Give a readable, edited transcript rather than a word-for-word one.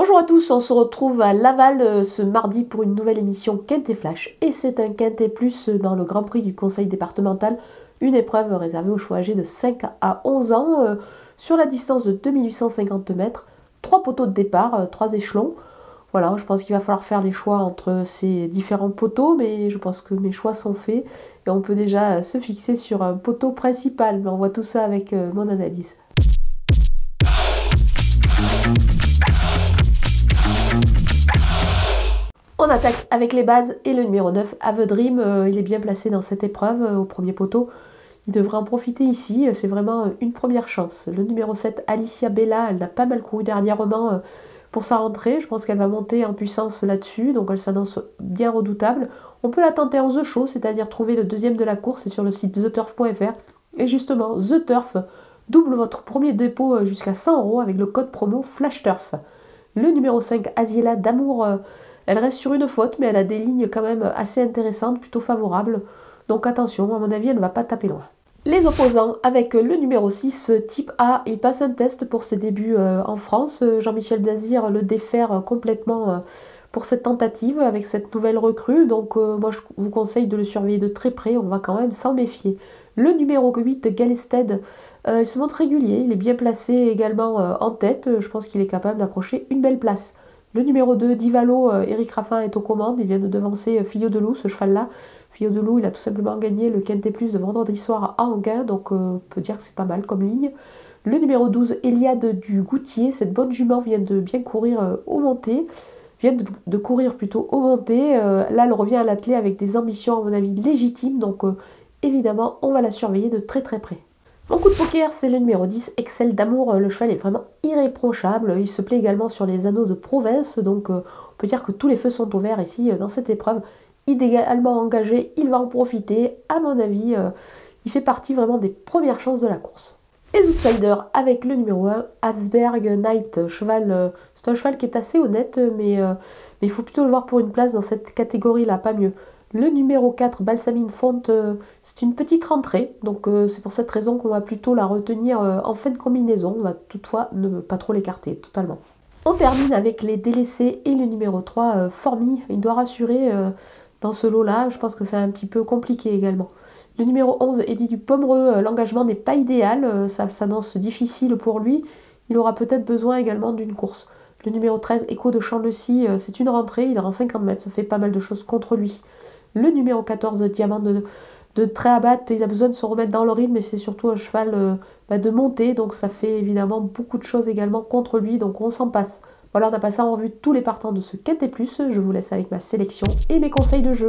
Bonjour à tous, on se retrouve à Laval ce mardi pour une nouvelle émission Quintet Flash. Et c'est un Quintet Plus dans le Grand Prix du Conseil départemental, une épreuve réservée aux chevaux âgés de 5 à 11 ans sur la distance de 2850 mètres, 3 poteaux de départ, 3 échelons. Voilà, je pense qu'il va falloir faire les choix entre ces différents poteaux, mais je pense que mes choix sont faits et on peut déjà se fixer sur un poteau principal. Mais on voit tout ça avec mon analyse. On attaque avec les bases et le numéro 9, Avedream, il est bien placé dans cette épreuve au premier poteau. Il devrait en profiter ici, c'est vraiment une première chance. Le numéro 7, Alicia Bella, elle n'a pas mal couru dernièrement pour sa rentrée. Je pense qu'elle va monter en puissance là-dessus, donc elle s'annonce bien redoutable. On peut la tenter en The Show, c'est-à-dire trouver le deuxième de la course, et sur le site theturf.fr. Et justement, The Turf double votre premier dépôt jusqu'à 100 € avec le code promo FlashTurf. Le numéro 5, Asiela d'Amour, elle reste sur une faute, mais elle a des lignes quand même assez intéressantes, plutôt favorables. Donc attention, à mon avis, elle ne va pas taper loin. Les opposants avec le numéro 6, type A, il passe un test pour ses débuts en France. Jean-Michel Dazir le défère complètement pour cette tentative avec cette nouvelle recrue. Donc moi, je vous conseille de le surveiller de très près, on va quand même s'en méfier. Le numéro 8, Galested, il se montre régulier, il est bien placé également en tête. Je pense qu'il est capable d'accrocher une belle place. Le numéro 2, Divalo, Eric Raffin est aux commandes, il vient de devancer Filio de Loup, ce cheval-là. Filio de Loup, il a tout simplement gagné le Quintet Plus de vendredi soir à Anguin, donc on peut dire que c'est pas mal comme ligne. Le numéro 12, Eliade du Goutier, cette bonne jument vient de bien courir au monté, vient de courir plutôt au monté. Là, elle revient à l'attelé avec des ambitions, à mon avis, légitimes, donc évidemment, on va la surveiller de très très près. Mon coup de poker, c'est le numéro 10, Excel d'Amour. Le cheval est vraiment irréprochable. Il se plaît également sur les anneaux de province. Donc, on peut dire que tous les feux sont ouverts ici dans cette épreuve. Idéalement engagé, il va en profiter. À mon avis, il fait partie vraiment des premières chances de la course. Les outsiders avec le numéro 1, Habsberg Knight. C'est un cheval qui est assez honnête, mais il faut plutôt le voir pour une place dans cette catégorie-là, pas mieux. Le numéro 4, Balsamine Fonte, c'est une petite rentrée, donc c'est pour cette raison qu'on va plutôt la retenir en fin de combinaison. On va toutefois ne pas trop l'écarter totalement. On termine avec les délaissés et le numéro 3, Formi. Il doit rassurer dans ce lot-là, je pense que c'est un petit peu compliqué également. Le numéro 11, Eddie du Pomereux, l'engagement n'est pas idéal, ça s'annonce difficile pour lui. Il aura peut-être besoin également d'une course. Le numéro 13, Echo de Chamlecy, c'est une rentrée, il rend 50 mètres, ça fait pas mal de choses contre lui. Le numéro 14, Diamant de Tréabat, il a besoin de se remettre dans le rythme, mais c'est surtout un cheval de montée, donc ça fait évidemment beaucoup de choses également contre lui, donc on s'en passe. Voilà, on a passé en revue tous les partants de ce Quintet Plus. Je vous laisse avec ma sélection et mes conseils de jeu.